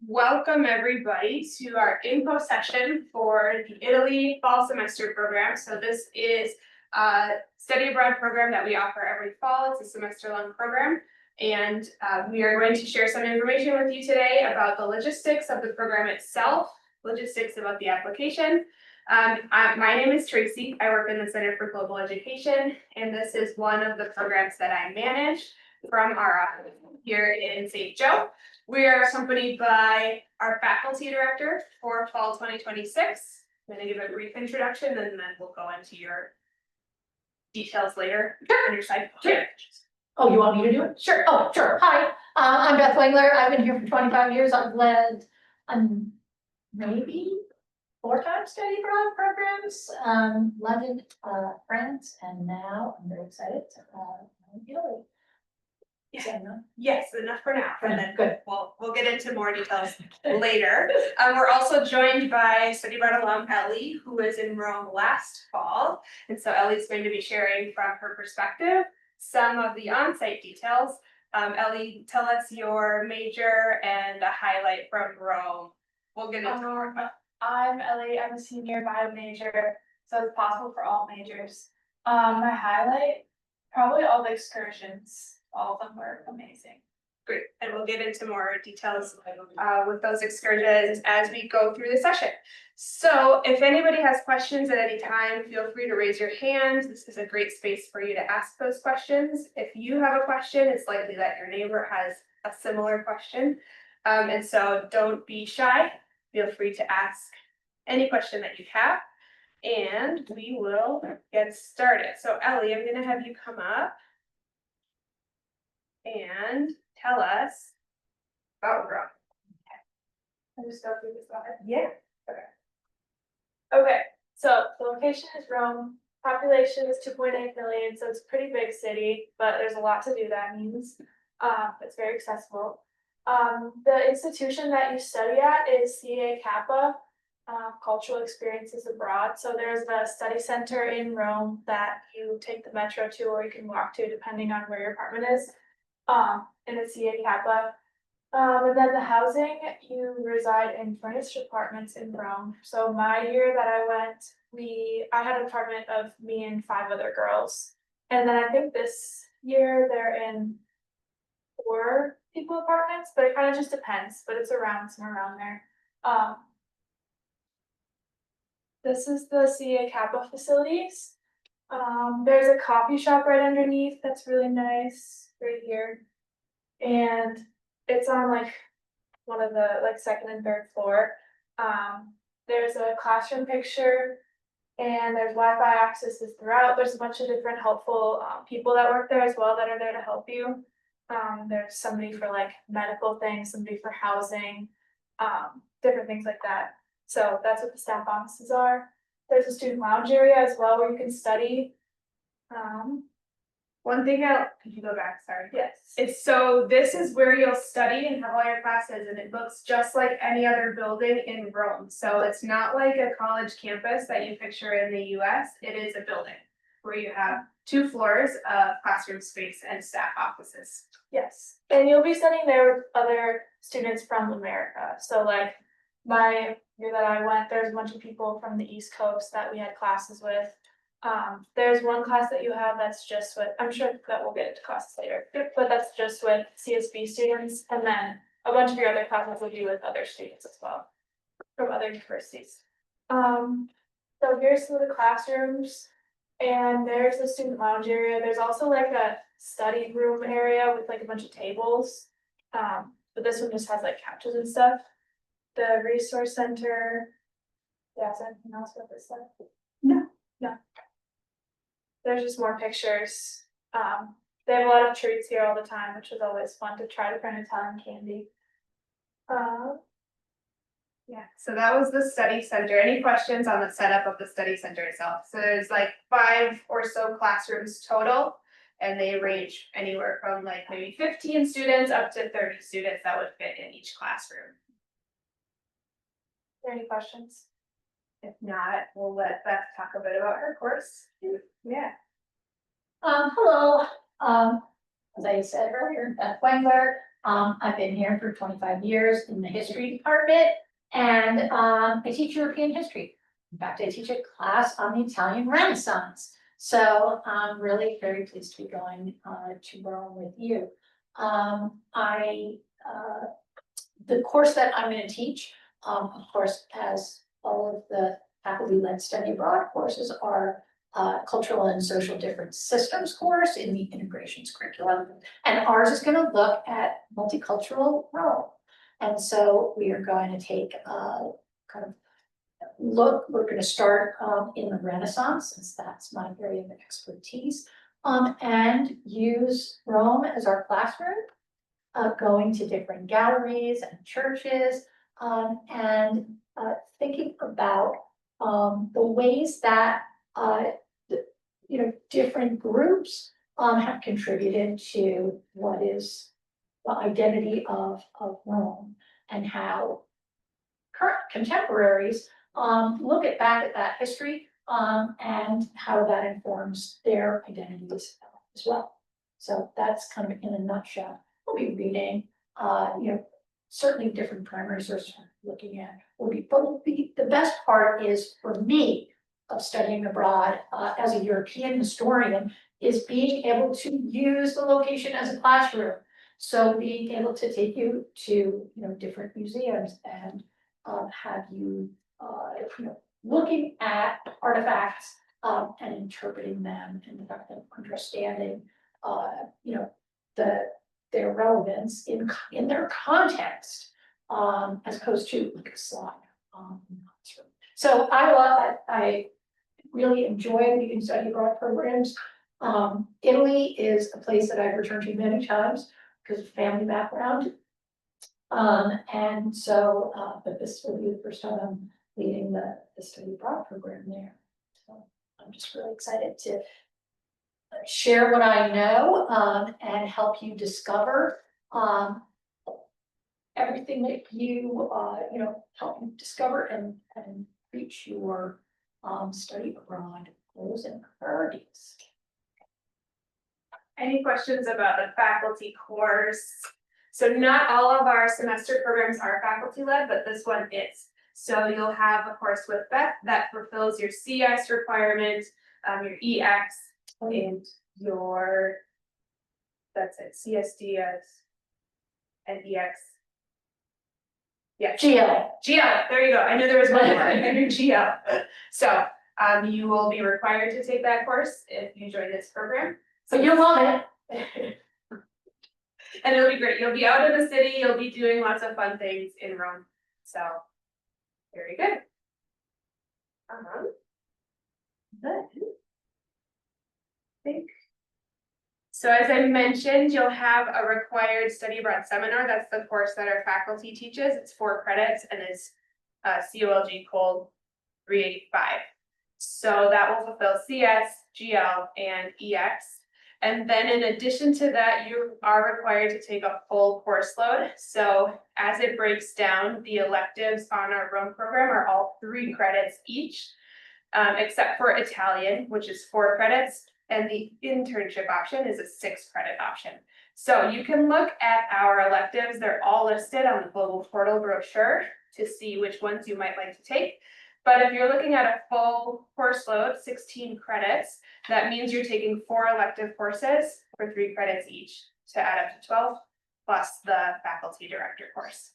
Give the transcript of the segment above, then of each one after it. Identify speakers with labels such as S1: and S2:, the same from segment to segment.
S1: Welcome everybody to our info session for the Italy fall semester program. So this is a study abroad program that we offer every fall. It's a semester-long program. And we are going to share some information with you today about the logistics of the program itself, logistics about the application. My name is Tracy. I work in the Center for Global Education, and this is one of the programs that I manage from our office here in St. Joe. We are accompanied by our faculty director for fall 2026. I'm going to give a brief introduction and then we'll go into your details later on your side.
S2: Sure. Oh, you want me to do it?
S1: Sure.
S2: Oh, sure. Hi, I'm Beth Wengler. I've been here for 25 years. I've led maybe 4 times study abroad programs, London, France, and now I'm very excited to Italy.
S1: Yes, enough for now. And then
S2: Good.
S1: We'll get into more details later. We're also joined by study abroad alum Ellie, who was in Rome last fall. And so Ellie's going to be sharing from her perspective some of the on-site details. Ellie, tell us your major and a highlight from Rome. We'll get into more.
S3: I'm Ellie. I'm a senior bio major, so it's possible for all majors. My highlight, probably all the excursions. All of them were amazing.
S1: Great, and we'll get into more details with those excursions as we go through the session. So if anybody has questions at any time, feel free to raise your hand. This is a great space for you to ask those questions. If you have a question, it's likely that your neighbor has a similar question. And so don't be shy. Feel free to ask any question that you have, and we will get started. So Ellie, I'm gonna have you come up and tell us about Rome.
S3: I'll just go through this slide.
S1: Yeah.
S3: Okay, so the location is Rome. Population is 2.8 million, so it's a pretty big city, but there's a lot to do. That means it's very accessible. The institution that you study at is CAPA, Cultural Experiences Abroad. So there's a study center in Rome that you take the metro to, or you can walk to, depending on where your apartment is. In the CAPA. And then the housing, you reside in furnished apartments in Rome. So my year that I went, I had an apartment of me and 5 other girls. And then I think this year they're in 4 people apartments, but it kind of just depends, but it's somewhere around there. This is the CAPA facilities. There's a coffee shop right underneath that's really nice right here. And it's on like one of the second and third floor. There's a classroom picture and there's Wi-Fi accesses throughout. There's a bunch of different helpful people that work there as well that are there to help you. There's somebody for like medical things, somebody for housing, different things like that. So that's what the staff offices are. There's a student lounge area as well where you can study.
S1: One thing could you go back? Sorry.
S3: Yes.
S1: So this is where you'll study and have all your classes, and it looks just like any other building in Rome. So it's not like a college campus that you picture in the US. It is a building where you have 2 floors of classroom space and staff offices.
S3: Yes, and you'll be studying there with other students from America. So like my year that I went, there's a bunch of people from the East Coast that we had classes with. There's one class that you have that's just with, I'm sure that we'll get into classes later, but that's just with CSB students, and then a bunch of your other classes will be with other students as well from other universities. So here's some of the classrooms, and there's the student lounge area. There's also like a study room area with like a bunch of tables, but this one just has like couches and stuff. The resource center. Yeah, is there anything else about this stuff? No. There's just more pictures. They have a lot of treats here all the time, which is always fun to try different Italian candy.
S1: Yeah, so that was the study center. Any questions on the setup of the study center itself? So there's like 5 or so classrooms total, and they range anywhere from like maybe 15 students up to 30 students that would fit in each classroom.
S3: Are there any questions?
S1: If not, we'll let Beth talk a bit about her course. Yeah.
S2: Hello. as I said earlier, Beth Wengler. I've been here for 25 years in the history department, and I teach European history. In fact, I teach a class on the Italian Renaissance. So I'm really very pleased to be going to Rome with you. The course that I'm going to teach, of course, as all of the faculty-led study abroad courses are cultural and social different systems course in the integrations curriculum. And ours is going to look at multicultural Rome. And so we are going to take a kind of look, we're going to start in the Renaissance, since that's my area of expertise, and use Rome as our classroom, going to different galleries and churches, and thinking about the ways that different groups have contributed to what is the identity of Rome, and how current contemporaries look back at that history and how that informs their identities as well. So that's kind of in a nutshell. We'll be reading, certainly different primary sources we're looking at. The best part is for me of studying abroad as a European historian is being able to use the location as a classroom. So being able to take you to different museums and have you looking at artifacts and interpreting them, and understanding their relevance in their context, as opposed to like a slide. So I really enjoy the study abroad programs. Italy is a place that I've returned to many times because of family background. And so, but this will be the first time I'm leading the study abroad program there. So I'm just really excited to share what I know and help you discover everything that you help you discover and reach your study abroad goals and priorities.
S1: Any questions about the faculty course? So not all of our semester programs are faculty led, but this one is. So you'll have a course with Beth that fulfills your CS requirement, your EX, and your, that's it, CSDS and EX. Yeah. GL, there you go. I knew there was one more, and your GL. So you will be required to take that course if you join this program.
S2: So you'll love it.
S1: And it'll be great. You'll be out in the city, you'll be doing lots of fun things in Rome. So, very good. So as I mentioned, you'll have a required study abroad seminar. That's the course that our faculty teaches. It's 4 credits and it's COLG Cold 385. So that will fulfill CS, GL, and EX. And then in addition to that, you are required to take a full course load. So as it breaks down, the electives on our Rome program are all 3 credits each, except for Italian, which is 4 credits. And the internship option is a 6 credit option. So you can look at our electives. They're all listed on the global portal brochure to see which ones you might like to take. But if you're looking at a full course load, 16 credits, that means you're taking 4 elective courses for 3 credits each to add up to 12, plus the faculty director course.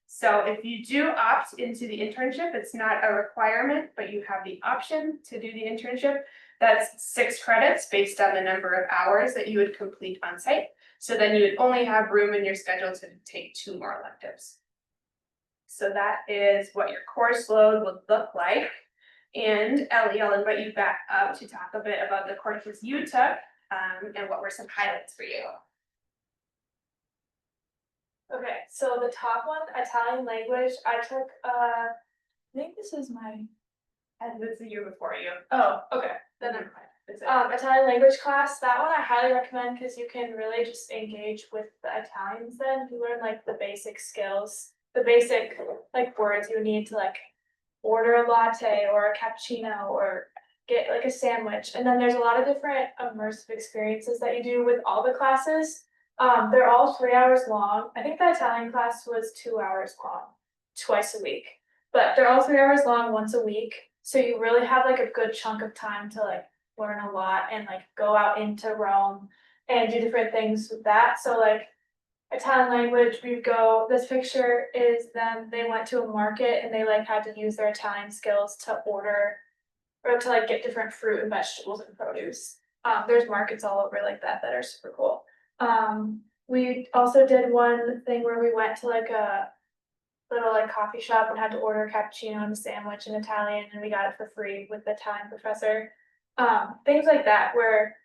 S1: So if you do opt into the internship, it's not a requirement, but you have the option to do the internship. That's 6 credits based on the number of hours that you would complete on site. So then you would only have room in your schedule to take 2 more electives. So that is what your course load would look like. And Ellie, I'll invite you back up to talk a bit about the courses you took and what were some highlights for you.
S3: Okay, so the top one, Italian language, I took, I think this is my,
S1: And this is the year before you.
S3: oh, okay, then I'm fine.
S1: Is it?
S3: Italian language class, that one I highly recommend because you can really just engage with the Italians then. You learn like the basic skills, the basic like words you need to like order a latte or a cappuccino or get like a sandwich. And then there's a lot of different immersive experiences that you do with all the classes. They're all 3 hours long. I think the Italian class was 2 hours long, twice a week. But they're all 3 hours long once a week. So you really have like a good chunk of time to like learn a lot and like go out into Rome and do different things with that. So like Italian language, we go, this picture is them, they went to a market and they like had to use their Italian skills to order or to like get different fruit and vegetables and produce. There's markets all over like that that are super cool. We also did one thing where we went to like a little like coffee shop and had to order a cappuccino and a sandwich in Italian, and we got it for free with the Italian professor. Things like that where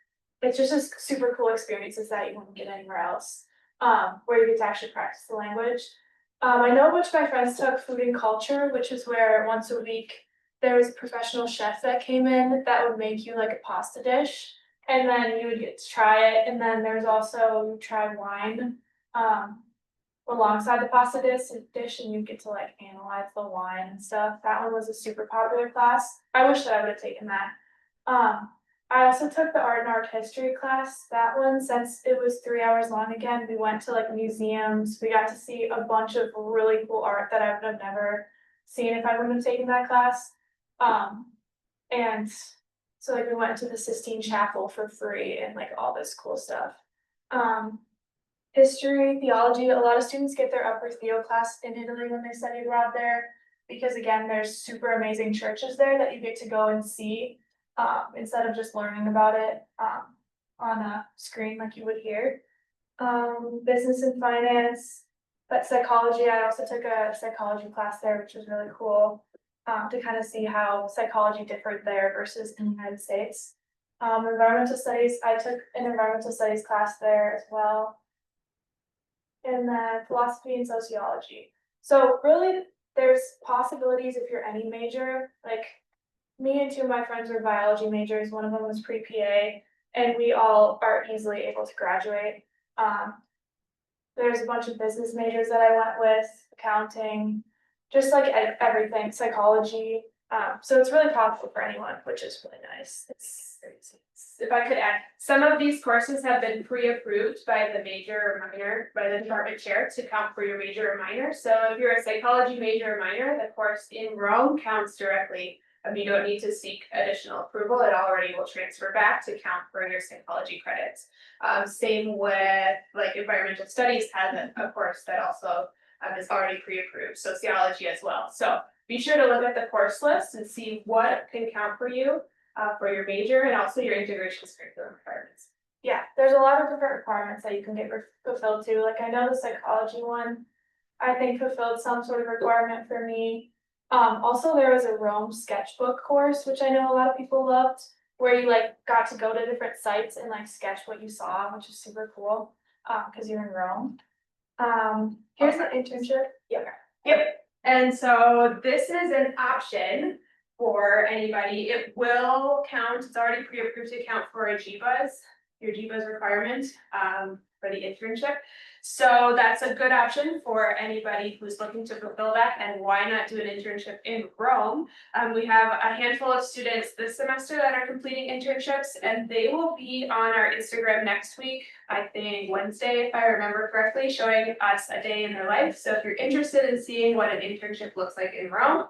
S3: it's just a super cool experiences that you won't get anywhere else. Where you get to actually practice the language. I know a bunch of my friends took food and culture, which is where once a week there was a professional chef that came in that would make you like a pasta dish, and then you would get to try it. And then there's also you try wine alongside the pasta dish, and you get to like analyze the wine and stuff. That one was a super popular class. I wish that I would have taken that. I also took the art and art history class. That one, since it was 3 hours long again, we went to like museums. We got to see a bunch of really cool art that I would have never seen if I wouldn't have taken that class. And so like we went to the Sistine Chapel for free and like all this cool stuff. History, theology, a lot of students get their upper theo class in Italy when they study abroad there, because again, there's super amazing churches there that you get to go and see. Instead of just learning about it on a screen like you would here. Business and finance, but psychology, I also took a psychology class there, which was really cool to kind of see how psychology differed there versus in the United States. Environmental studies, I took an environmental studies class there as well. And then philosophy and sociology. So really, there's possibilities if you're any major, like me and two of my friends were biology majors. One of them was pre-PA, and we all are easily able to graduate. There's a bunch of business majors that I went with, accounting, just like everything, psychology. So it's really possible for anyone, which is really nice.
S1: If I could add, some of these courses have been pre-approved by the major or minor, by the department chair to count for your major or minor. So if you're a psychology major or minor, the course in Rome counts directly. You don't need to seek additional approval. It already will transfer back to count for your psychology credits. Same with like environmental studies has a course that also is already pre-approved, sociology as well. So be sure to look at the course list and see what can count for you for your major and also your integration curriculum requirements.
S3: Yeah, there's a lot of different requirements that you can get fulfilled too. Like I know the psychology one, I think fulfilled some sort of requirement for me. Also there was a Rome sketchbook course, which I know a lot of people loved, where you like got to go to different sites and like sketch what you saw, which is super cool, because you're in Rome. Here's an internship.
S1: Yep. And so this is an option for anybody. It will count, it's already pre-approved to count for a your GBA's requirement for the internship. So that's a good option for anybody who's looking to fulfill that, and why not do an internship in Rome? We have a handful of students this semester that are completing internships, and they will be on our Instagram next week, I think Wednesday, if I remember correctly, showing us a day in their life. So if you're interested in seeing what an internship looks like in Rome,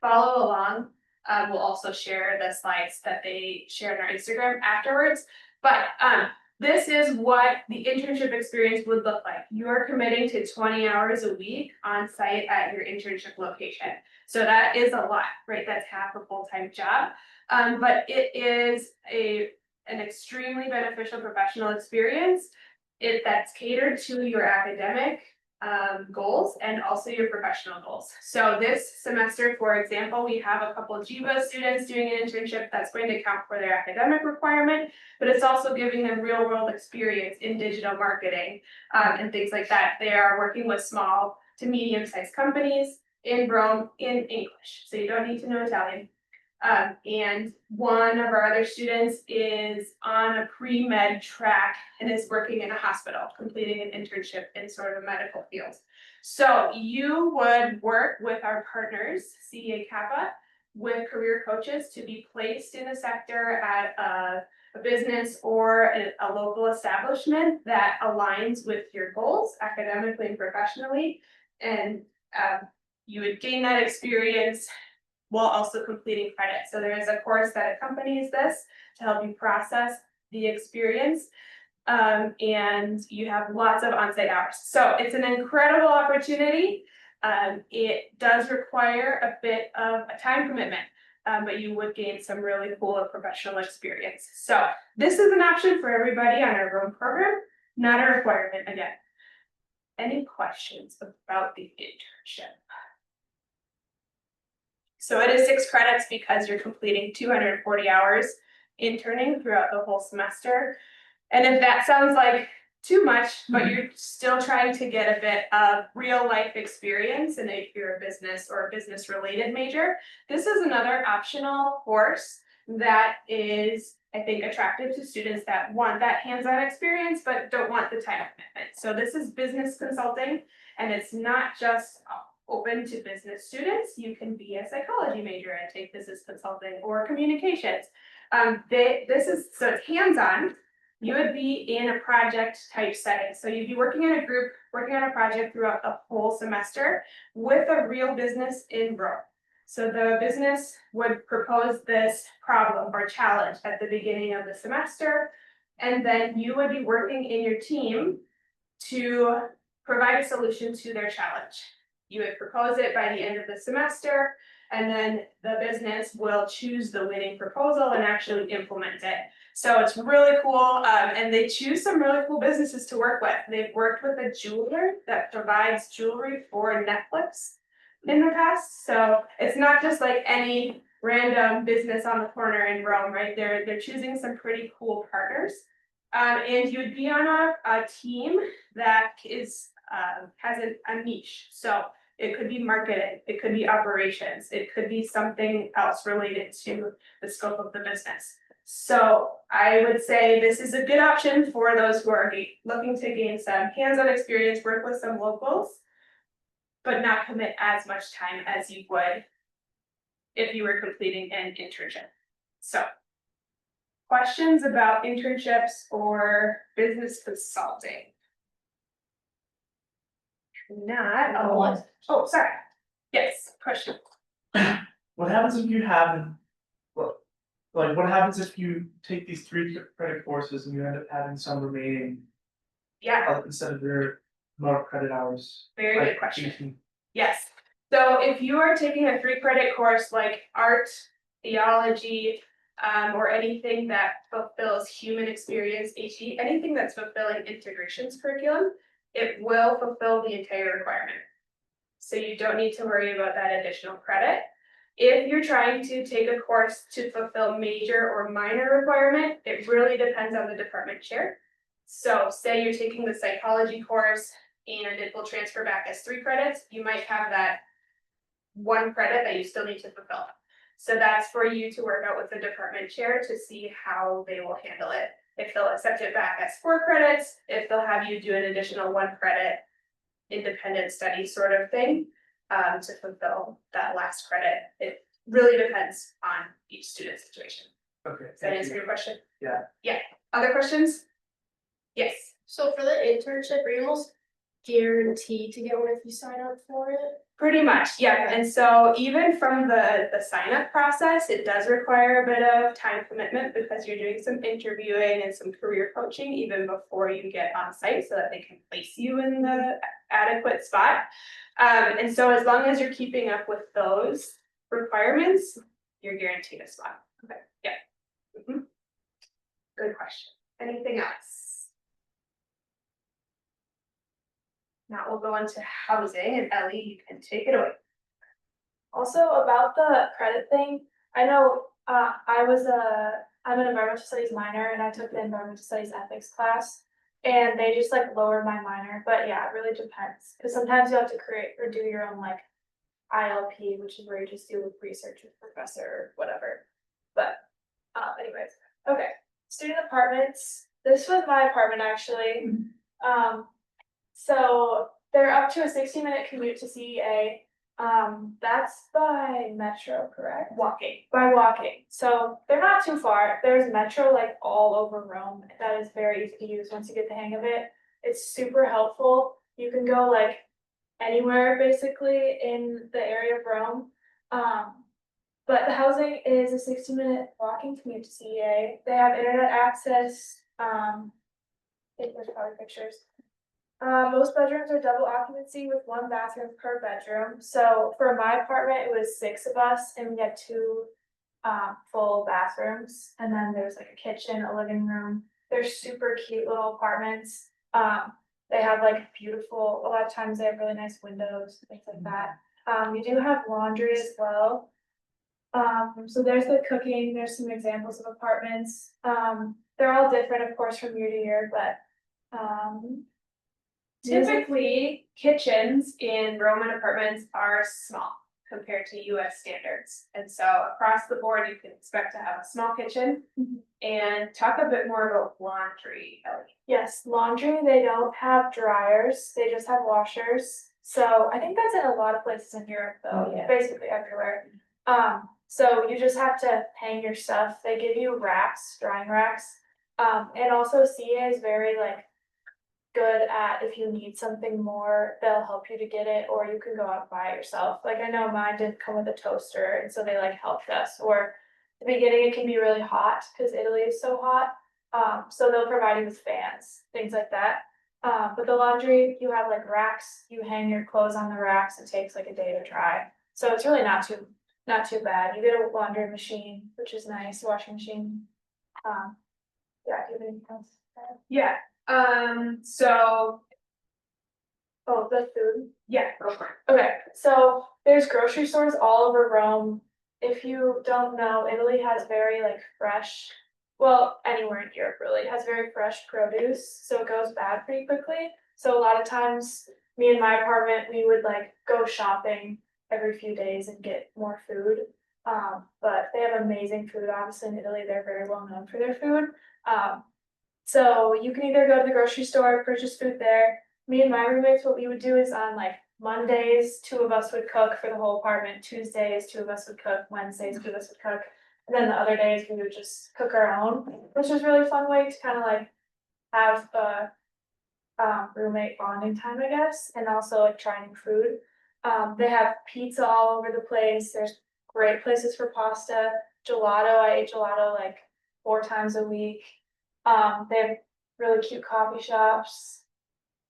S1: follow along. We'll also share the slides that they share on our Instagram afterwards. But this is what the internship experience would look like. You're committing to 20 hours a week on site at your internship location. So that is a lot, right? That's half a full-time job. But it is an extremely beneficial professional experience that's catered to your academic goals and also your professional goals. So this semester, for example, we have a couple of GBA students doing an internship that's going to count for their academic requirement, but it's also giving them real world experience in digital marketing and things like that. They are working with small to medium sized companies in Rome in English, so you don't need to know Italian. And one of our other students is on a pre-med track and is working in a hospital, completing an internship in sort of a medical field. So you would work with our partners, CAPA. with career coaches to be placed in a sector at a business or a local establishment that aligns with your goals academically and professionally. And you would gain that experience while also completing credit. So there is a course that accompanies this to help you process the experience. And you have lots of on-site hours. So it's an incredible opportunity. It does require a bit of a time commitment, but you would gain some really cool professional experience. So this is an option for everybody on our Rome program, not a requirement again. Any questions about the internship? So it is 6 credits because you're completing 240 hours interning throughout the whole semester. And if that sounds like too much, but you're still trying to get a bit of real life experience, and if you're a business or a business related major, this is another optional course that is, I think, attractive to students that want that hands-on experience, but don't want the time commitment. So this is business consulting, and it's not just open to business students. You can be a psychology major and take business consulting or communications. This is, so it's hands-on. You would be in a project type setting. So you'd be working in a group, working on a project throughout the whole semester with a real business in Rome. So the business would propose this problem or challenge at the beginning of the semester, and then you would be working in your team to provide a solution to their challenge. You would propose it by the end of the semester, and then the business will choose the winning proposal and actually implement it. So it's really cool, and they choose some really cool businesses to work with. They've worked with a jeweler that provides jewelry for Netflix in the past. So it's not just like any random business on the corner in Rome, right? They're choosing some pretty cool partners. And you would be on a team that is has a niche. So it could be marketing, it could be operations, it could be something else related to the scope of the business. So I would say this is a good option for those who are looking to gain some hands-on experience, work with some locals, but not commit as much time as you would if you were completing an internship. So questions about internships or business consulting? Not, oh, sorry. Yes, question.
S4: What happens if you haven't, like, what happens if you take these 3 credit courses and you end up having some remaining,
S1: Yeah,
S4: instead of your amount of credit hours?
S1: very
S4: Like,
S1: good question.
S4: you can-
S1: Yes, so if you are taking a 3-credit course like art, theology, or anything that fulfills human experience, HE, anything that's fulfilling integrations curriculum, it will fulfill the entire requirement. So you don't need to worry about that additional credit. If you're trying to take a course to fulfill major or minor requirement, it really depends on the department chair. So say you're taking the psychology course and it will transfer back as 3 credits, you might have that 1 credit that you still need to fulfill. So that's for you to work out with the department chair to see how they will handle it. If they'll accept it back as 4 credits, if they'll have you do an additional 1 credit independent study sort of thing, to fulfill that last credit. It really depends on each student situation.
S4: Okay.
S1: Does that answer your question?
S4: Yeah.
S1: Yeah, other questions? Yes.
S5: So for the internship, are you almost guaranteed to get one if you sign up for it?
S1: Pretty much, yeah, and so even from the sign up process, it does require a bit of time commitment because you're doing some interviewing and some career coaching even before you get on site so that they can place you in the adequate spot. And so as long as you're keeping up with those requirements, you're guaranteed a spot. Okay, yeah. Good question. Anything else? Now we'll go into housing, and Ellie, you can take it away.
S3: Also about the credit thing, I know I'm an environmental studies minor and I took the environmental studies ethics class. And they just like lowered my minor, but yeah, it really depends, because sometimes you have to create or do your own like ILP, which is where you just do research with professor or whatever. But anyways, okay, student apartments. This was my apartment actually. So they're up to a 60-minute commute to CEA. That's by Metro, correct?
S1: Walking.
S3: By walking, so they're not too far, there's Metro like all over Rome, that is very easy to use once you get the hang of it. It's super helpful, you can go like anywhere basically in the area of Rome. But the housing is a 60-minute walking commute to CEA, they have internet access, I think there's probably pictures. Most bedrooms are double occupancy with 1 bathroom per bedroom, so for my apartment, it was 6 of us and we had 2 full bathrooms, and then there's like a kitchen, a living room. They're super cute little apartments. They have like beautiful, a lot of times they have really nice windows, things like that. You do have laundry as well. So there's the cooking, there's some examples of apartments. They're all different, of course, from year to year, but
S1: Typically, kitchens in Roman apartments are small compared to US standards. And so across the board, you can expect to have a small kitchen.
S3: Mhm.
S1: And talk a bit more about laundry, Ellie.
S3: yes, laundry, they don't have dryers, they just have washers. So I think that's in a lot of places in Europe though,
S2: Oh, yeah.
S3: basically everywhere. So you just have to hang your stuff, they give you racks, drying racks. And also CA is very like good at if you need something more, they'll help you to get it, or you can go out and buy it yourself. Like I know mine didn't come with a toaster, and so they like helped us, or at the beginning it can be really hot, because Italy is so hot. So they'll provide you with fans, things like that. But the laundry, you have like racks, you hang your clothes on the racks, it takes like a day to dry. So it's really not too bad. You get a laundry machine, which is nice, washing machine. Yeah, do you have anything else?
S1: Yeah, so,
S3: Oh, the food.
S1: yeah, go for it.
S3: Okay, so there's grocery stores all over Rome. If you don't know, Italy has very like fresh, well, anywhere in Europe really, has very fresh produce, so it goes bad pretty quickly. So a lot of times, me and my apartment, we would like go shopping every few days and get more food. But they have amazing food, obviously in Italy, they're very well known for their food. So you can either go to the grocery store, purchase food there. Me and my roommates, what we would do is on like Mondays, 2 of us would cook for the whole apartment, Tuesdays, 2 of us would cook, Wednesdays, 2 of us would cook. And then the other days we would just cook our own, which was a really fun way to kind of like have a roommate bonding time, I guess, and also like trying food. They have pizza all over the place, there's great places for pasta, gelato, I ate gelato like 4 times a week. They have really cute coffee shops.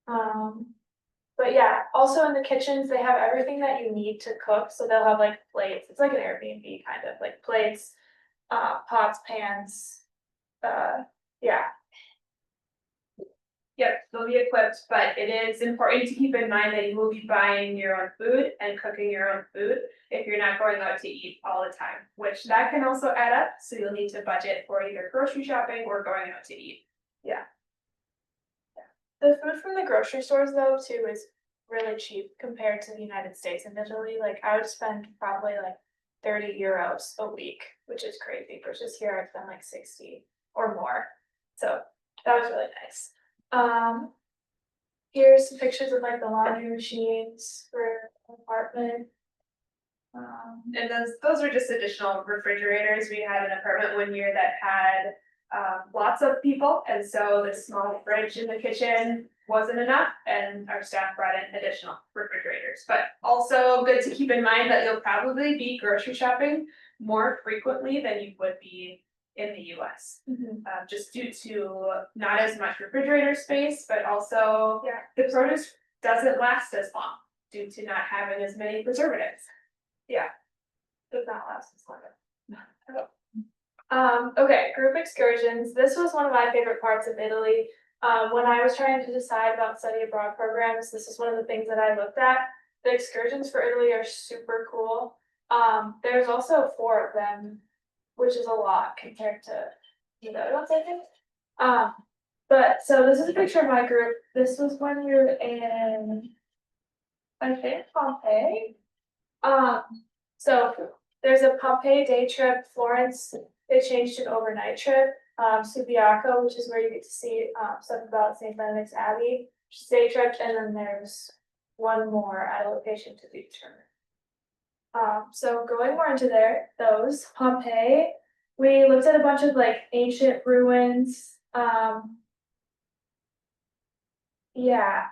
S3: But yeah, also in the kitchens, they have everything that you need to cook, so they'll have like plates, it's like an Airbnb kind of, like plates, pots, pans, yeah.
S1: Yep, they'll be equipped, but it is important to keep in mind that you will be buying your own food and cooking your own food if you're not going out to eat all the time, which that can also add up, so you'll need to budget for either grocery shopping or going out to eat.
S3: The food from the grocery stores though too is really cheap compared to the United States and Italy, like I would spend probably like 30 euros a week, which is crazy, versus here I'd spend like 60 or more, so that was really nice. Here's some pictures of like the laundry machines for the apartment.
S1: And those are just additional refrigerators. We had an apartment one year that had lots of people, and so the small fridge in the kitchen wasn't enough, and our staff brought in additional refrigerators. But also good to keep in mind that you'll probably be grocery shopping more frequently than you would be in the US. Just due to not as much refrigerator space, but also
S3: Yeah.
S1: the produce doesn't last as long due to not having as many preservatives.
S3: Does not last as long. Okay, group excursions. This was one of my favorite parts of Italy. When I was trying to decide about study abroad programs, this is one of the things that I looked at. The excursions for Italy are super cool. There's also 4 of them, which is a lot compared to the other ones, I think. But so this is a picture of my group. This was when we were in, I think, Pompeii. So there's a Pompeii day trip, Florence, they changed an overnight trip, Subiaco, which is where you get to see stuff about St. Benedict's Abbey, which is day trip, and then there's one more at a location to be determined. So going more into those, Pompeii, we looked at a bunch of like ancient ruins, yeah.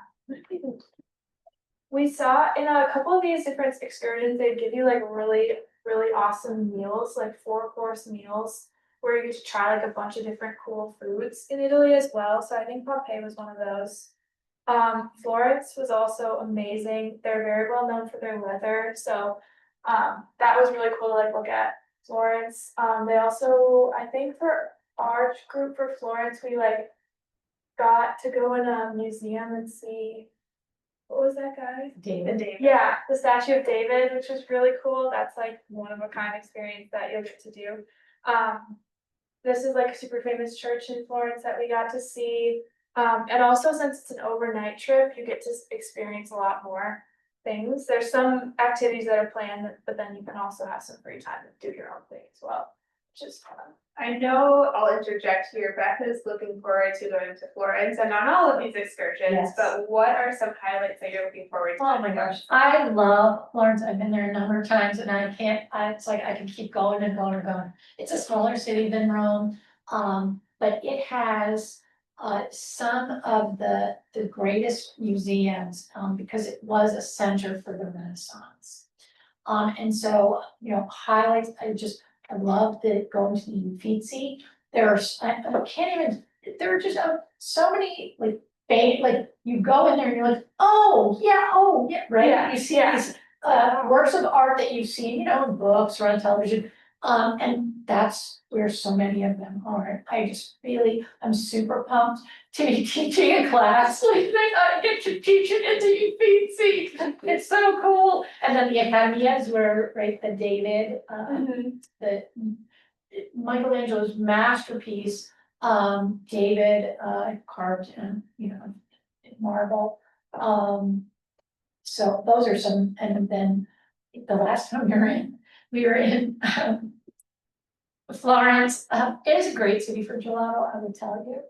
S3: We saw in a couple of these different excursions, they'd give you like really, really awesome meals, like 4-course meals, where you get to try like a bunch of different cool foods in Italy as well, so I think Pompeii was one of those. Florence was also amazing, they're very well known for their leather, so that was really cool to like look at Florence. They also, I think for our group for Florence, we like got to go in a museum and see, what was that guy?
S2: David.
S3: Yeah, the statue of David, which was really cool. That's like one of a kind experience that you'll get to do. This is like a super famous church in Florence that we got to see. And also since it's an overnight trip, you get to experience a lot more things. There's some activities that are planned, but then you can also have some free time to do your own thing as well, which is fun.
S1: I know I'll interject here, Beth is looking forward to going to Florence and on all of these excursions,
S2: Yes.
S1: but what are some highlights that you're looking forward to?
S2: Oh my gosh, I love Florence, I've been there a number of times and it's like I can keep going and going and going. It's a smaller city than Rome, but it has some of the greatest museums, because it was a center for the Renaissance. And so, highlights, I love going to the Uffizi. I can't even, there are just so many like you go in there and you're like, oh yeah, right?
S3: Yeah,
S2: You see
S3: yeah.
S2: these works of art that you've seen, in books or on television. And that's where so many of them are. I'm super pumped to be teaching a class like that. I get to teach it at the Uffizi. It's so cool. And then the Academias were, right, the David, the Michelangelo's masterpiece, David, carved in, in marble. So those are some, and then the last time we were in Florence. It is a great city for gelato, I would tell you.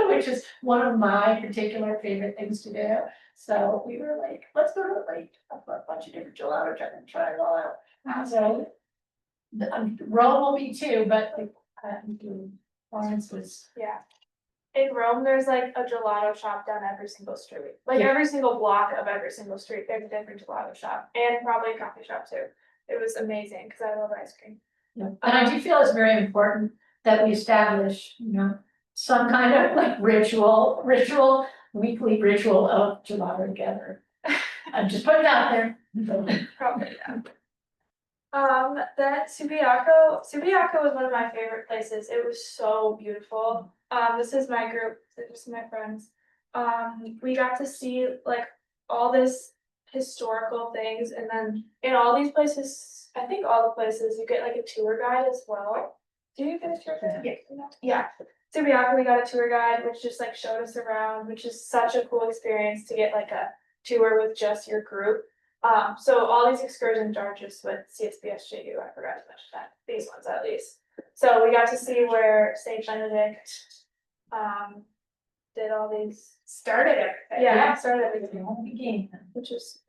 S2: Which is one of my particular favorite things to do. So we were like, let's go to a bunch of different gelato trucks and try it all out. So Rome will be too, but Florence was.
S3: Yeah. In Rome, there's like a gelato shop down every single street. Like
S2: Yeah.
S3: every single block of every single street, there's a different gelato shop and probably a coffee shop too. It was amazing because I love ice cream.
S2: Yeah. And I do feel it's very important that we establish, some kind of like weekly ritual of gelato together. I'm just putting it out there.
S3: Probably, yeah. Then Subiaco was one of my favorite places. It was so beautiful. This is my group, this is my friends. We got to see like all this historical things, and then in all these places, I think all the places, you get like a tour guide as well. Do you get a tour guide? Yeah. Subiaco, we got a tour guide, which just like showed us around, which is such a cool experience to get like a tour with just your group. So all these excursions are just with CSBSJU, I forgot to mention that, these ones at least. So we got to see where Saint Benedict, did all these.
S1: Started everything.
S3: Yeah, started everything,
S2: Beginning.
S3: which is,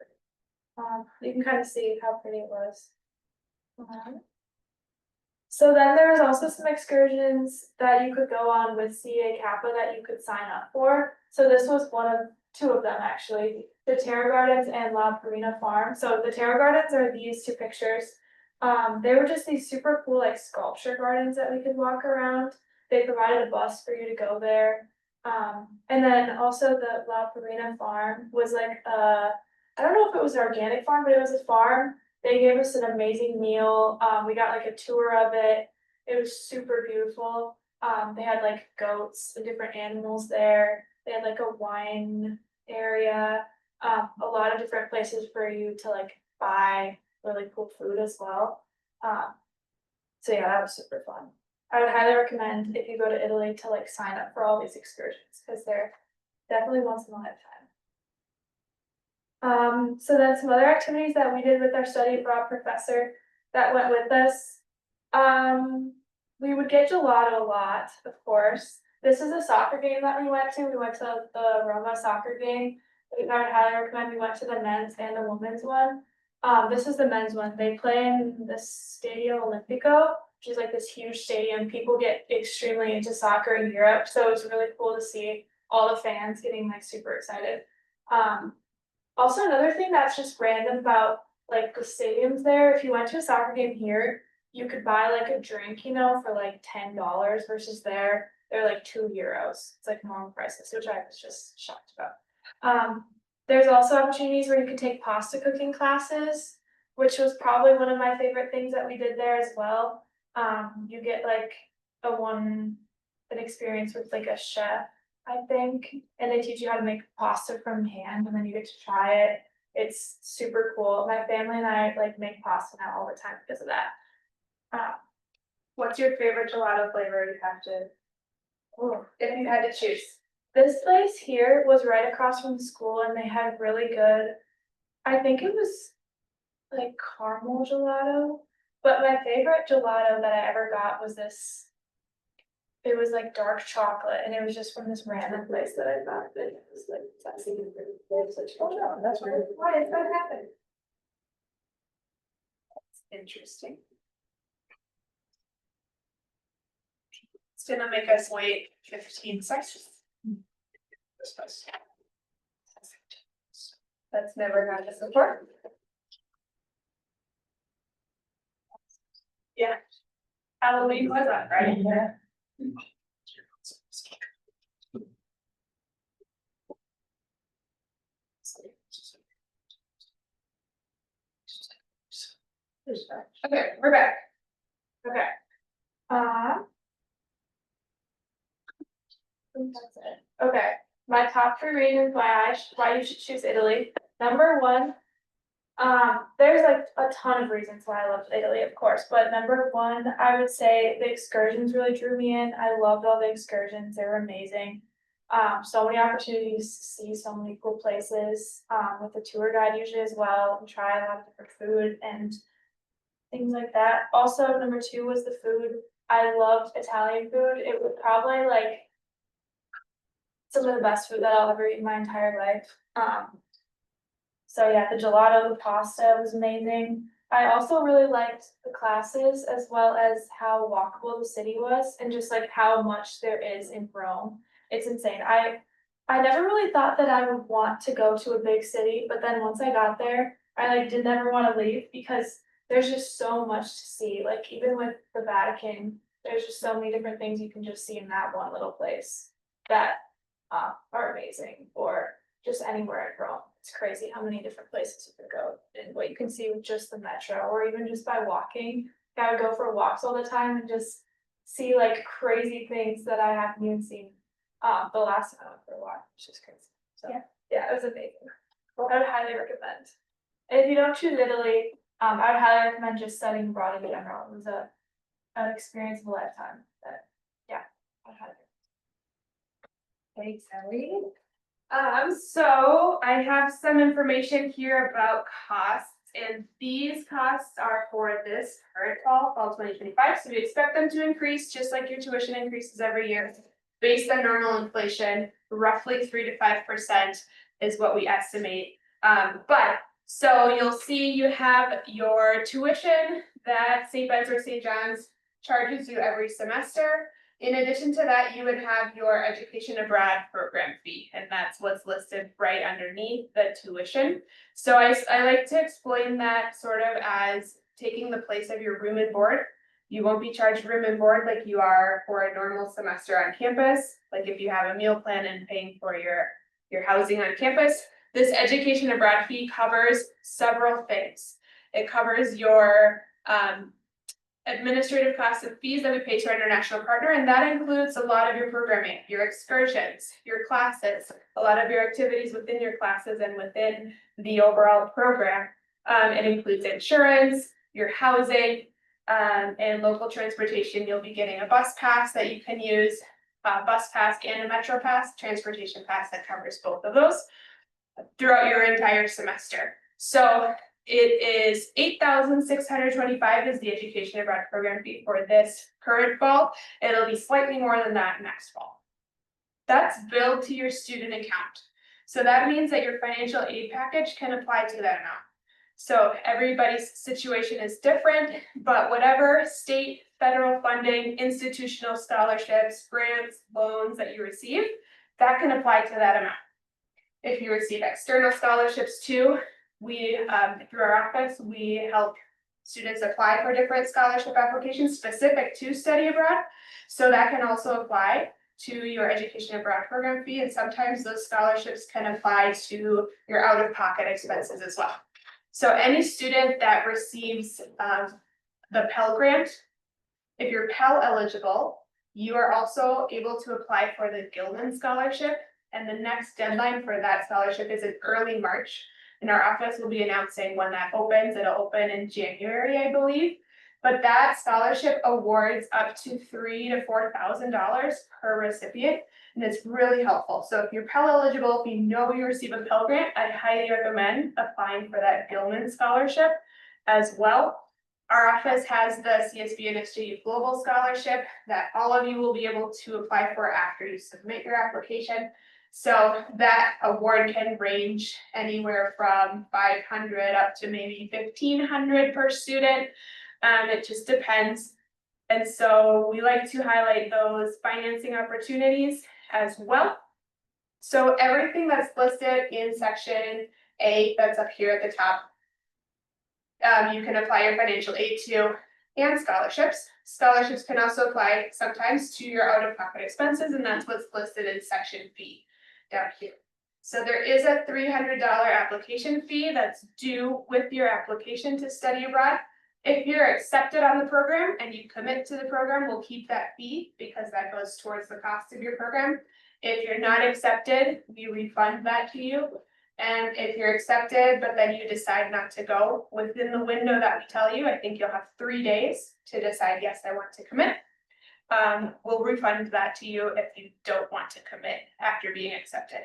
S3: you can kind of see how pretty it was. So then there was also some excursions that you could go on with CAPA that you could sign up for. So this was two of them actually, the Terra Gardens and La Perina Farm. So the Terra Gardens are these two pictures. They were just these super cool like sculpture gardens that we could walk around. They provided a bus for you to go there. And then also the La Perina Farm was like I don't know if it was an organic farm, but it was a farm. They gave us an amazing meal. We got like a tour of it. It was super beautiful. They had like goats and different animals there. They had like a wine area, a lot of different places for you to like buy really cool food as well. So yeah, that was super fun. I would highly recommend if you go to Italy to like sign up for all these excursions because they're definitely once in a lifetime. So then some other activities that we did with our study abroad professor that went with us. We would get gelato a lot, of course. This is a soccer game that we went to. We went to the Roma soccer game. I would highly recommend. We went to the men's and the women's one. This is the men's one. They play in the Stadio Olimpico, which is like this huge stadium. People get extremely into soccer in Europe, so it's really cool to see all the fans getting like super excited. Also another thing that's just random about like the stadiums there, if you went to a soccer game here, you could buy like a drink, for like $10 versus they're like €2. It's like normal prices, which I was just shocked about. There's also opportunities where you can take pasta cooking classes, which was probably one of my favorite things that we did there as well. You get like an experience with like a chef, I think, and they teach you how to make pasta from hand, and then you get to try it. It's super cool. My family and I like make pasta now all the time because of that.
S1: What's your favorite gelato flavor you have to, if you had to choose?
S3: This place here was right across from the school, and they had really good, I think it was like caramel gelato, but my favorite gelato that I ever got was this. It was like dark chocolate, and it was just from this random place that I found it. It was like
S1: Oh no, that's weird. Why is that happening? That's interesting. It's gonna make us wait 15 seconds. That's never happened before. Yeah. Halloween was on, right?
S2: Yeah.
S1: Okay, we're back.
S3: Okay. I think that's it. Okay, my top 3 reasons why you should choose Italy. Number 1, there's like a ton of reasons why I love Italy, of course, but number 1, I would say the excursions really drew me in. I loved all the excursions, they were amazing. So many opportunities to see so many cool places, with a tour guide usually as well, and try a lot of different food and things like that. Also, number 2 was the food. I loved Italian food. It was probably like some of the best food that I'll ever eat in my entire life. So yeah, the gelato, the pasta was amazing. I also really liked the classes as well as how walkable the city was and just like how much there is in Rome. It's insane. I never really thought that I would want to go to a big city, but then once I got there, I like did never want to leave because there's just so much to see. Like even with the Vatican, there's just so many different things you can just see in that one little place that are amazing, or just anywhere in Rome. It's crazy how many different places you can go and what you can see with just the metro, or even just by walking. I would go for walks all the time and just see like crazy things that I haven't even seen. The last time I went for a walk, which is crazy. So yeah, it was amazing. I would highly recommend. And if you don't choose Italy, I would highly recommend just studying abroad in general. It was an experience of a lifetime. But yeah, I would highly recommend.
S1: Thanks, Ellie. So I have some information here about costs, and these costs are for this current fall 2025. So we expect them to increase just like your tuition increases every year. Based on normal inflation, roughly 3 to 5% is what we estimate. So you'll see you have your tuition that St. Ben's or St. John's charges you every semester. In addition to that, you would have your education abroad program fee, and that's what's listed right underneath the tuition. So I like to explain that sort of as taking the place of your room and board. You won't be charged room and board like you are for a normal semester on campus. Like if you have a meal plan and paying for your housing on campus, this education abroad fee covers several things. It covers your administrative costs and fees that we pay to our international partner, and that includes a lot of your programming, your excursions, your classes, a lot of your activities within your classes and within the overall program. It includes insurance, your housing, and local transportation. You'll be getting a bus pass that you can use, a bus pass and a metro pass, transportation pass that covers both of those throughout your entire semester. So it is $8,625 is the education abroad program fee for this current fall. It'll be slightly more than that next fall. That's billed to your student account. So that means that your financial aid package can apply to that amount. So everybody's situation is different, but whatever state, federal funding, institutional scholarships, grants, loans that you receive, that can apply to that amount. If you receive external scholarships too, we, through our office, we help students apply for different scholarship applications specific to study abroad. So that can also apply to your education abroad program fee, and sometimes those scholarships can apply to your out-of-pocket expenses as well. So any student that receives the Pell Grant, if you're Pell eligible, you are also able to apply for the Gilman Scholarship, and the next deadline for that scholarship is in early March. And our office will be announcing when that opens. It'll open in January, I believe. But that scholarship awards up to $3,000 to $4,000 per recipient, and it's really helpful. So if you're Pell eligible, if you know you receive a Pell Grant, I highly recommend applying for that Gilman Scholarship as well. Our office has the CSB and SJU Global Scholarship that all of you will be able to apply for after you submit your application. So that award can range anywhere from 500 up to maybe 1,500 per student. It just depends. And so we like to highlight those financing opportunities as well. So everything that's listed in section A, that's up here at the top, you can apply your financial aid to, and scholarships. Scholarships can also apply sometimes to your out-of-pocket expenses, and that's what's listed in section B down here. So there is a $300 application fee that's due with your application to study abroad. If you're accepted on the program and you commit to the program, we'll keep that fee because that goes towards the cost of your program. If you're not accepted, we refund that to you. And if you're accepted, but then you decide not to go within the window that we tell you, I think you'll have 3 days to decide, yes, I want to commit. We'll refund that to you if you don't want to commit after being accepted.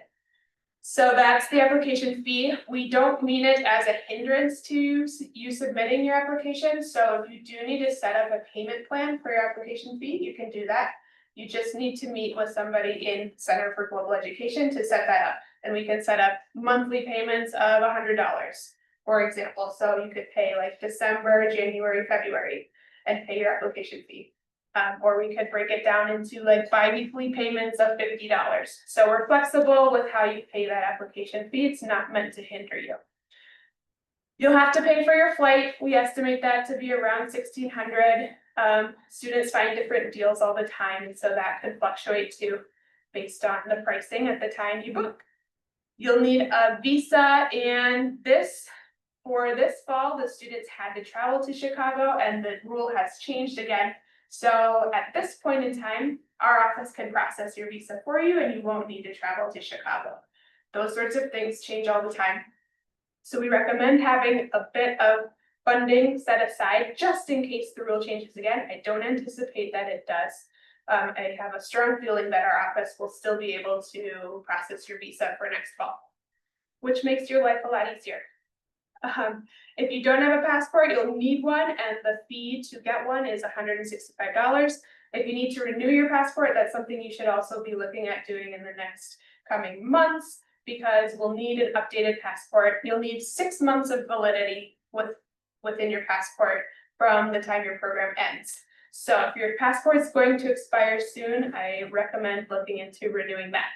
S1: So that's the application fee. We don't mean it as a hindrance to you submitting your application. So if you do need to set up a payment plan for your application fee, you can do that. You just need to meet with somebody in Center for Global Education to set that up. And we can set up monthly payments of $100, for example. So you could pay like December, January, February and pay your application fee. Or we could break it down into like bi-weekly payments of $50. So we're flexible with how you pay that application fee. It's not meant to hinder you. You'll have to pay for your flight. We estimate that to be around $1,600. Students find different deals all the time, and so that could fluctuate too based on the pricing at the time you book. You'll need a visa, and for this fall, the students had to travel to Chicago, and the rule has changed again. So at this point in time, our office can process your visa for you and you won't need to travel to Chicago. Those sorts of things change all the time. So we recommend having a bit of funding set aside just in case the rule changes again. I don't anticipate that it does. I have a strong feeling that our office will still be able to process your visa for next fall, which makes your life a lot easier. If you don't have a passport, you'll need one, and the fee to get one is $165. If you need to renew your passport, that's something you should also be looking at doing in the next coming months, because we'll need an updated passport. You'll need 6 months of validity within your passport from the time your program ends. So if your passport is going to expire soon, I recommend looking into renewing that.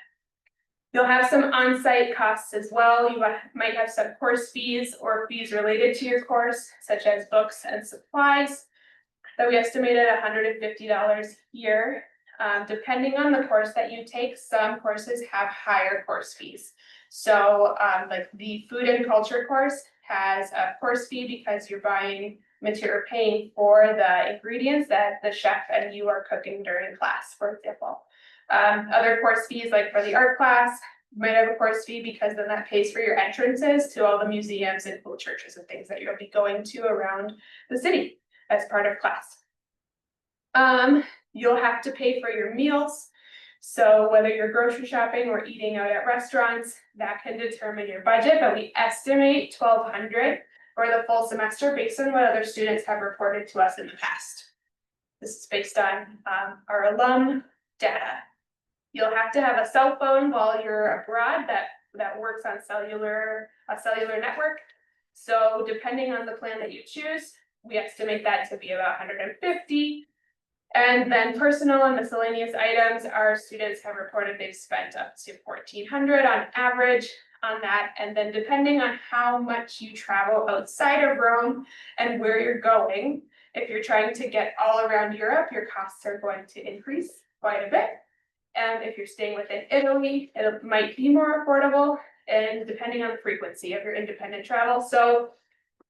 S1: You'll have some on-site costs as well. You might have some course fees or fees related to your course, such as books and supplies, that we estimated $150 a year. Depending on the course that you take, some courses have higher course fees. So like the food and culture course has a course fee because you're buying material, paying for the ingredients that the chef and you are cooking during class, for example. Other course fees, like for the art class, might have a course fee because then that pays for your entrances to all the museums and cool churches and things that you'll be going to around the city as part of class. You'll have to pay for your meals. So whether you're grocery shopping or eating out at restaurants, that can determine your budget, but we estimate $1,200 for the full semester based on what other students have reported to us in the past. This is based on our alum data. You'll have to have a cell phone while you're abroad that works on a cellular network. So depending on the plan that you choose, we estimate that to be about 150. And then personal and miscellaneous items, our students have reported they've spent up to 1,400 on average on that. And then depending on how much you travel outside of Rome and where you're going, if you're trying to get all around Europe, your costs are going to increase quite a bit. And if you're staying within Italy, it might be more affordable, and depending on the frequency of your independent travel. So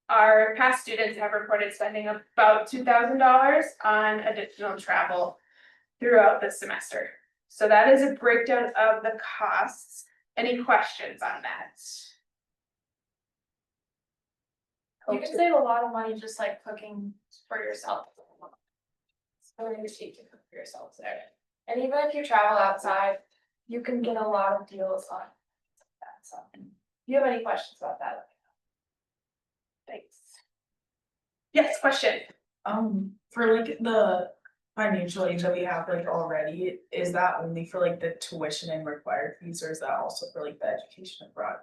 S1: our past students have reported spending about $2,000 on additional travel throughout the semester. So that is a breakdown of the costs. Any questions on that?
S3: You can save a lot of money just like cooking for yourself. So many cheap to cook for yourselves there. And even if you travel outside, you can get a lot of deals on that. So, if you have any questions about that?
S1: Thanks. Yes, question.
S6: For like the financial aid that we have like already, is that only for like the tuition and required fees, or is that also for like the education abroad?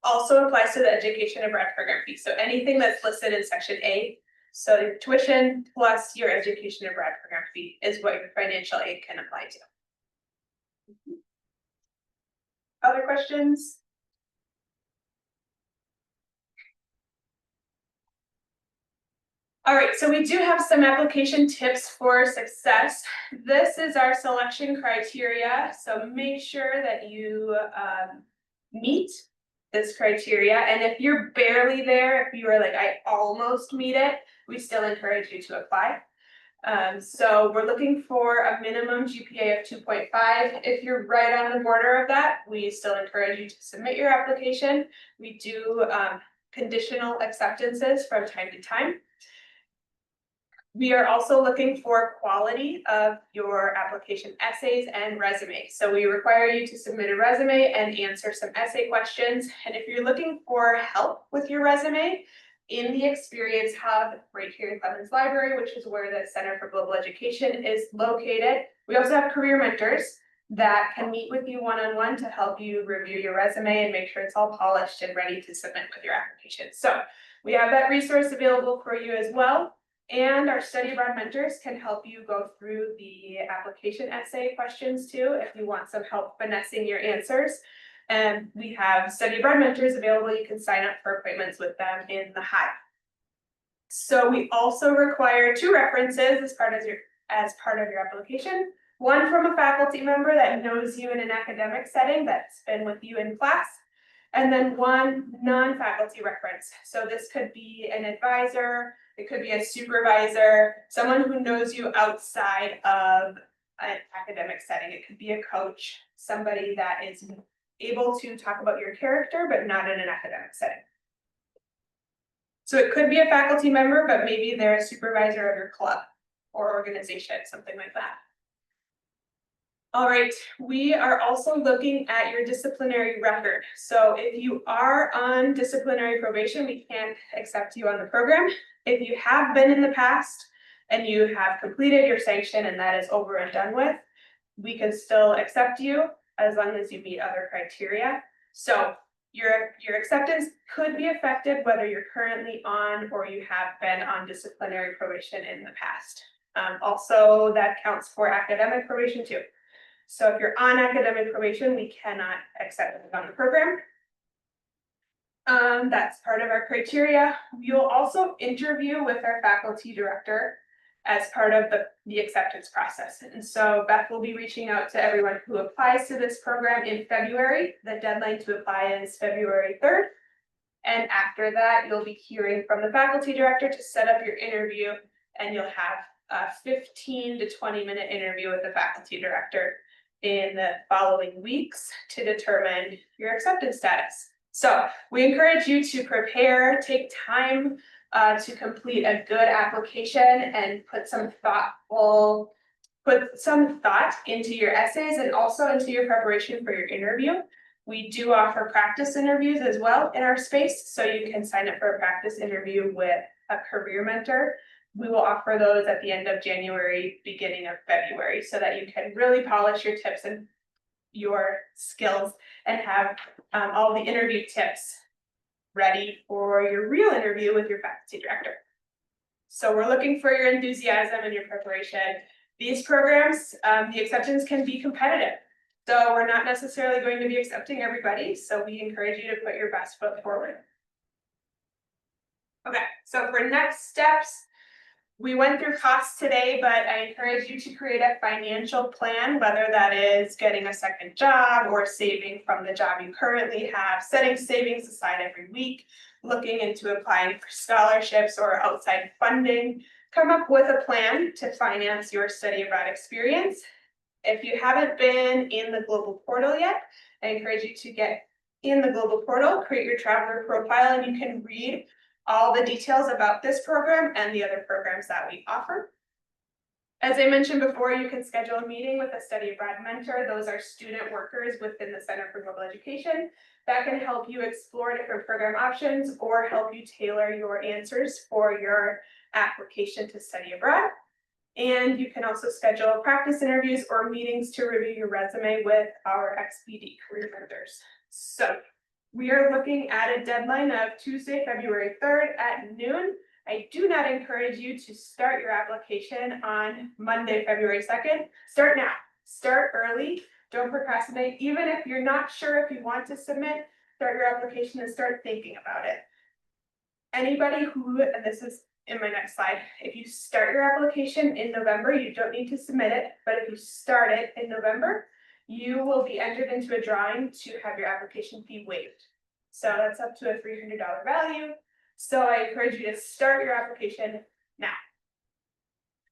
S1: Also applies to the education abroad program fee. So anything that's listed in section A. So your tuition plus your education abroad program fee is what your financial aid can apply to. Other questions? All right, so we do have some application tips for success. This is our selection criteria, so make sure that you meet this criteria. And if you're barely there, if you are like, I almost meet it, we still encourage you to apply. So we're looking for a minimum GPA of 2.5. If you're right on the border of that, we still encourage you to submit your application. We do conditional acceptances from time to time. We are also looking for quality of your application essays and resume. So we require you to submit a resume and answer some essay questions. And if you're looking for help with your resume, in the Experience Hub right here in Clemens Library, which is where the Center for Global Education is located, we also have career mentors that can meet with you one-on-one to help you review your resume and make sure it's all polished and ready to submit with your application. So we have that resource available for you as well. And our study abroad mentors can help you go through the application essay questions too, if you want some help finessing your answers. And we have study abroad mentors available. You can sign up for appointments with them in the Hive. So we also require 2 references as part of your application. One from a faculty member that knows you in an academic setting that's been with you in class. And then one non-faculty reference. So this could be an advisor, it could be a supervisor, someone who knows you outside of an academic setting. It could be a coach, somebody that is able to talk about your character, but not in an academic setting. So it could be a faculty member, but maybe they're a supervisor of your club or organization, something like that. All right, we are also looking at your disciplinary record. So if you are on disciplinary probation, we can't accept you on the program. If you have been in the past and you have completed your sanction and that is over and done with, we can still accept you as long as you meet other criteria. So your acceptance could be affected whether you're currently on or you have been on disciplinary probation in the past. Also, that counts for academic probation too. So if you're on academic probation, we cannot accept you on the program. That's part of our criteria. You'll also interview with our faculty director as part of the acceptance process. And so Beth will be reaching out to everyone who applies to this program in February. The deadline to apply is February 3rd. And after that, you'll be hearing from the faculty director to set up your interview, and you'll have a 15 to 20-minute interview with the faculty director in the following weeks to determine your acceptance status. So we encourage you to prepare, take time to complete a good application and put some thought into your essays and also into your preparation for your interview. We do offer practice interviews as well in our space, so you can sign up for a practice interview with a career mentor. We will offer those at the end of January, beginning of February, so that you can really polish your tips and your skills and have all the interview tips ready for your real interview with your faculty director. So we're looking for your enthusiasm and your preparation. These programs, the acceptance can be competitive. So we're not necessarily going to be accepting everybody, so we encourage you to put your best foot forward. Okay, so for next steps, we went through costs today, but I encourage you to create a financial plan, whether that is getting a second job or saving from the job you currently have, setting savings aside every week, looking into applying for scholarships or outside funding. Come up with a plan to finance your study abroad experience. If you haven't been in the global portal yet, I encourage you to get in the global portal, create your traveler profile, and you can read all the details about this program and the other programs that we offer. As I mentioned before, you can schedule a meeting with a study abroad mentor. Those are student workers within the Center for Global Education that can help you explore different program options or help you tailor your answers for your application to study abroad. And you can also schedule practice interviews or meetings to review your resume with our XPD career mentors. So we are looking at a deadline of Tuesday, February 3rd at noon. I do not encourage you to start your application on Monday, February 2nd. Start now, start early, don't procrastinate. Even if you're not sure if you want to submit, start your application and start thinking about it. Anybody who, and this is in my next slide, if you start your application in November, you don't need to submit it, but if you start it in November, you will be entered into a drawing to have your application fee waived. So that's up to a $300 value. So I encourage you to start your application now.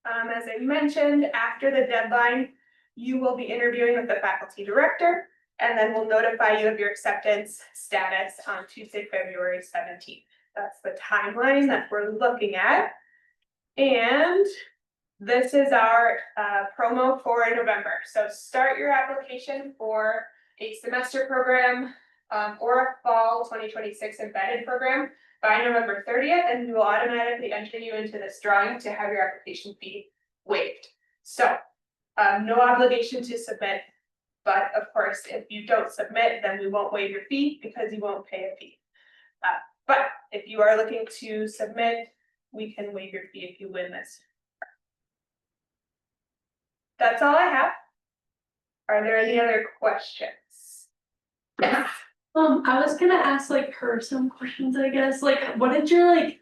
S1: As I mentioned, after the deadline, you will be interviewing with the faculty director, and then we'll notify you of your acceptance status on Tuesday, February 17th. That's the timeline that we're looking at. And this is our promo for November. So start your application for a semester program or a fall 2026 embedded program by November 30th, and we will automatically enter you into this drawing to have your application fee waived. So no obligation to submit, but of course, if you don't submit, then we won't waive your fee because you won't pay a fee. But if you are looking to submit, we can waive your fee if you win this. That's all I have. Are there any other questions?
S5: I was gonna ask like her some questions, I guess, like what did your like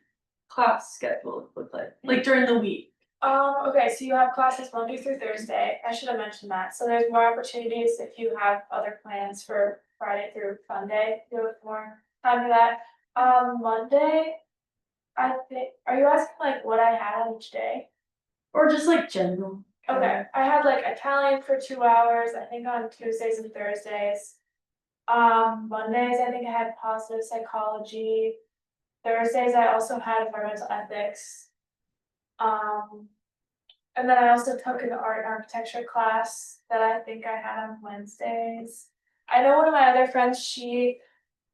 S5: class schedule look like during the week?
S3: Okay, so you have classes Monday through Thursday. I should have mentioned that. So there's more opportunities if you have other plans for Friday through Sunday. You have more time for that. Monday, I think, are you asking like what I had on each day?
S5: Or just like general?
S3: Okay, I had like Italian for 2 hours, I think on Tuesdays and Thursdays. Mondays, I think I had positive psychology. Thursdays, I also had environmental ethics. And then I also took an art and architecture class that I think I had on Wednesdays. I know one of my other friends, she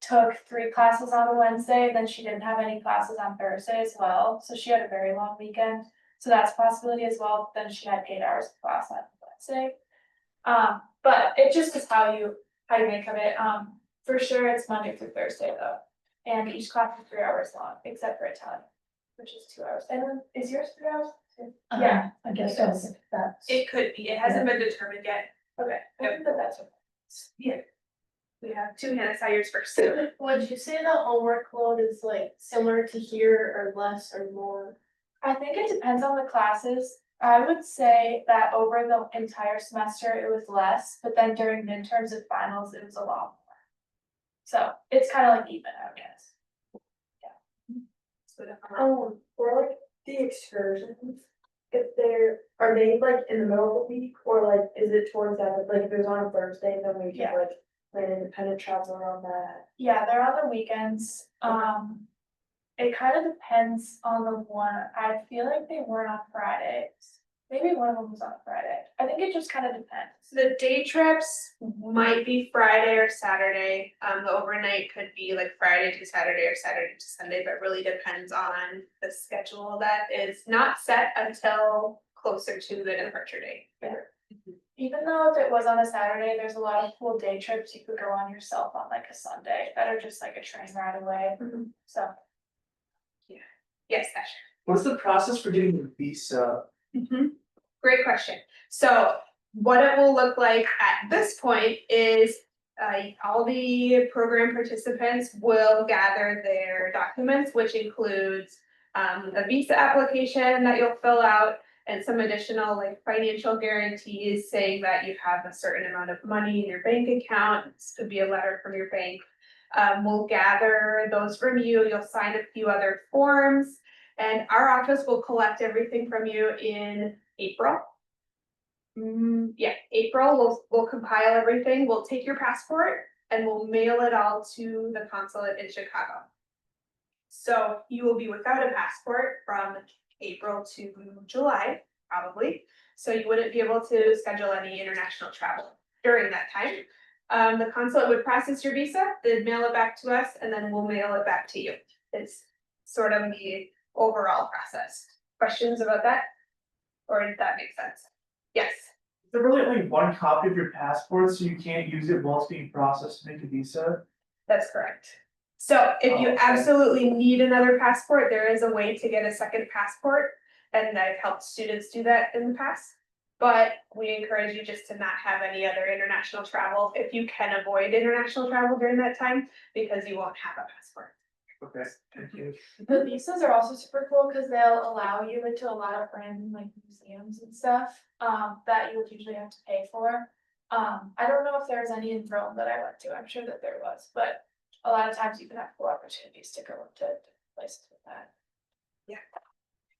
S3: took 3 classes on a Wednesday, then she didn't have any classes on Thursday as well, so she had a very long weekend. So that's a possibility as well. Then she had 8 hours of class on Wednesday. But it just is how you make of it. For sure it's Monday through Thursday though. And each class is 3 hours long, except for Italian, which is 2 hours. And then is yours 3 hours? Yeah,
S2: I guess so, if that's.
S1: It could be, it hasn't been determined yet.
S3: okay, I think that's okay.
S1: Yeah. We have 2 hands, I yours first.
S5: Would you say the homework load is like similar to here or less or more?
S3: I think it depends on the classes. I would say that over the entire semester it was less, but then during midterms and finals it was a lot more. So it's kind of like even, I guess.
S5: For like the excursions, if are they like in the middle of the week or like is it towards that, like if it was on a Thursday, then we
S3: Yeah.
S5: could like plan independent travel around that?
S3: Yeah, they're on the weekends. It kind of depends on the one. I feel like they weren't on Fridays. Maybe one of them was on Friday. I think it just kind of depends.
S1: The day trips might be Friday or Saturday. The overnight could be like Friday to Saturday or Saturday to Sunday, but really depends on the schedule that is not set until closer to the departure date.
S3: Even though if it was on a Saturday, there's a lot of cool day trips you could go on yourself on like a Sunday that are just like a train ride away, so.
S1: Yes, Asher.
S4: What's the process for getting a visa?
S1: Great question. So what it will look like at this point is all the program participants will gather their documents, which includes a visa application that you'll fill out and some additional like financial guarantees saying that you have a certain amount of money in your bank account. This could be a letter from your bank. We'll gather those from you. You'll sign a few other forms, and our office will collect everything from you in April. Yeah, April, we'll compile everything. We'll take your passport and we'll mail it all to the consulate in Chicago. So you will be without a passport from April to July, probably. So you wouldn't be able to schedule any international travel during that time. The consulate would process your visa, they'd mail it back to us, and then we'll mail it back to you. It's sort of the overall process. Questions about that? Or did that make sense? Yes.
S4: Is there really only one copy of your passport, so you can't use it while it's being processed to make a visa?
S1: That's correct. So if you
S4: Okay.
S1: absolutely need another passport, there is a way to get a second passport. And I've helped students do that in the past. But we encourage you just to not have any other international travel if you can avoid international travel during that time, because you won't have a passport.
S4: Okay, thank you.
S3: The visas are also super cool because they'll allow you into a lot of random like museums and stuff, that you would usually have to pay for. I don't know if there's any in Rome that I went to, I'm sure that there was, but a lot of times you can have cool opportunities to go to places with that.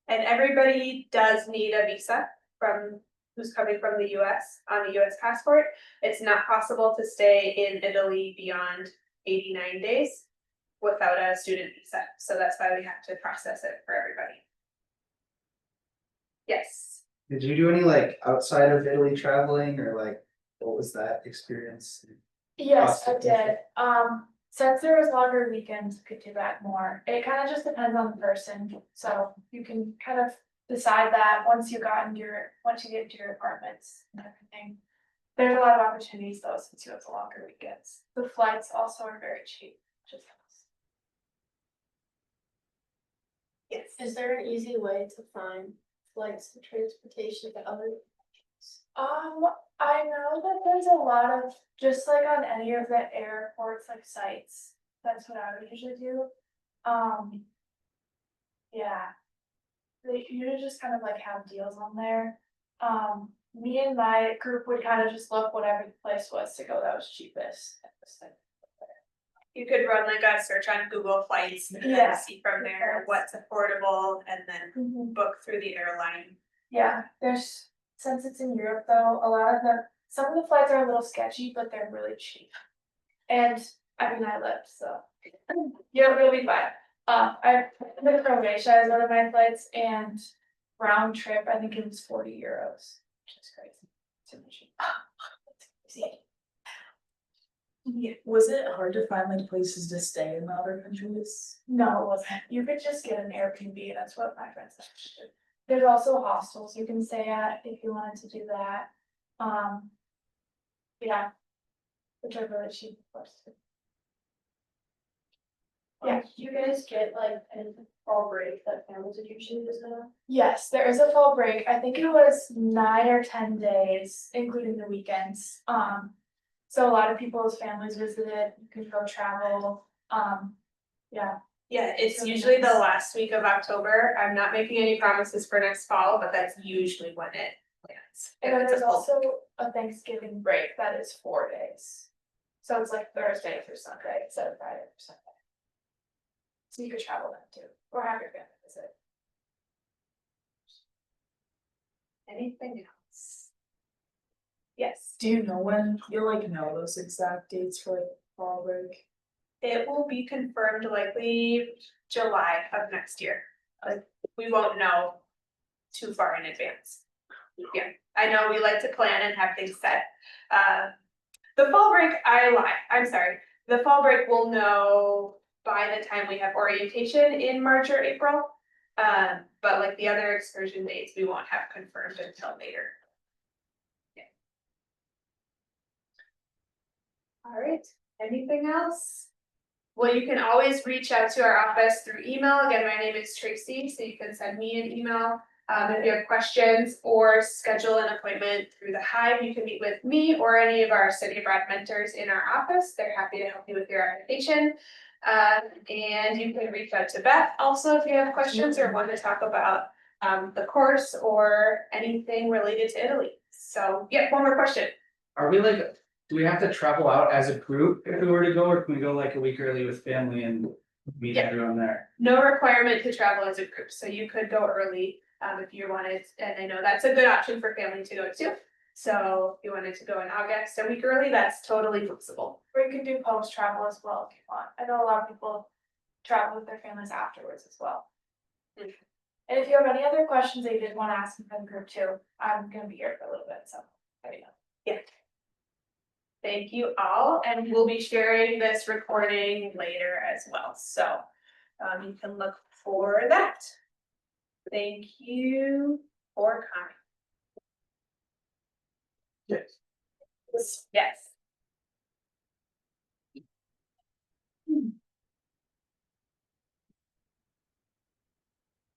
S1: And everybody does need a visa from who's coming from the US on a US passport. It's not possible to stay in Italy beyond 89 days without a student visa. So that's why we have to process it for everybody. Yes.
S7: Did you do any like outside of Italy traveling or like, what was that experience?
S3: Yes, I
S7: Awesome.
S3: did. Since there was longer weekends, you could do that more. It kind of just depends on the person. So you can kind of decide that once you get into your apartments and everything. There's a lot of opportunities though, since you have the longer weekends. The flights also are very cheap, which is nice.
S1: Yes.
S5: Is there an easy way to find flights and transportation to other?
S3: I know that there's a lot of, just like on any of the airports, like sites, that's what I would usually do. Yeah. They usually just kind of like have deals on there. Me and my group would kind of just look whatever the place was to go that was cheapest.
S1: You could run like a search on Google Flights and
S3: Yeah.
S1: then see from there what's affordable and then
S3: Mhm.
S1: book through the airline.
S3: Yeah, since it's in Europe though, some of the flights are a little sketchy, but they're really cheap. And I mean, I lived, so you'll be fine. I went to Croatia as one of my flights and round trip, I think it was 40 euros, which is crazy. Super cheap. See,
S1: Yeah.
S6: Was it hard to find like places to stay in the other countries?
S3: no, it wasn't. You could just get an Airbnb, that's what my friends actually did. There's also hostels you can stay at if you wanted to do that. Yeah. Which are really cheap, of course. Yeah.
S5: Do you guys get like a fall break that families would usually visit?
S3: Yes, there is a fall break. I think it was 9 or 10 days, including the weekends. So a lot of people's families visited, you could go travel, yeah.
S1: Yeah, it's
S3: Really
S1: usually the
S3: nice.
S1: last week of October. I'm not making any promises for next fall, but that's usually when it lands.
S3: And then
S1: If it's a
S3: there's
S1: full-
S3: also a Thanksgiving break that is 4 days. So it's like Thursday through Sunday instead of Friday through Sunday. So you could travel then too, or have your family visit.
S1: Anything else? Yes,
S6: Do you know when you'll like know those exact dates for like fall break?
S1: it will be confirmed likely July of next year. Like, we won't know too far in advance. Yeah, I know we like to plan and have things set. The fall break, I lie, I'm sorry. The fall break we'll know by the time we have orientation in March or April. But like the other excursion dates, we won't have confirmed until later. All right, anything else? Well, you can always reach out to our office through email. Again, my name is Tracy, so you can send me an email. If you have questions or schedule an appointment through the Hive, you can meet with me or any of our Study Abroad mentors in our office. They're happy to help you with your application. And you can reach out to Beth also if you have questions or want to talk about the course or anything related to Italy. So, yeah, one more question.
S8: Are we like, do we have to travel out as a group if we were to go, or can we go like a week early with family and meet
S1: Yeah.
S8: everyone there?
S1: No requirement to travel as a group, so you could go early if you wanted, and I know that's a good option for family to go to. So if you wanted to go in August, a week early, that's totally flexible.
S3: Or you can do post travel as well if you want. I know a lot of people travel with their families afterwards as well.
S1: Mhm.
S3: And if you have any other questions that you did want to ask me from the group too, I'm gonna be here for a little bit, so let me know.
S1: Yeah. Thank you all, and we'll be sharing this recording later as well, so you can look for that. Thank you for coming.
S4: Yes.
S1: Yes.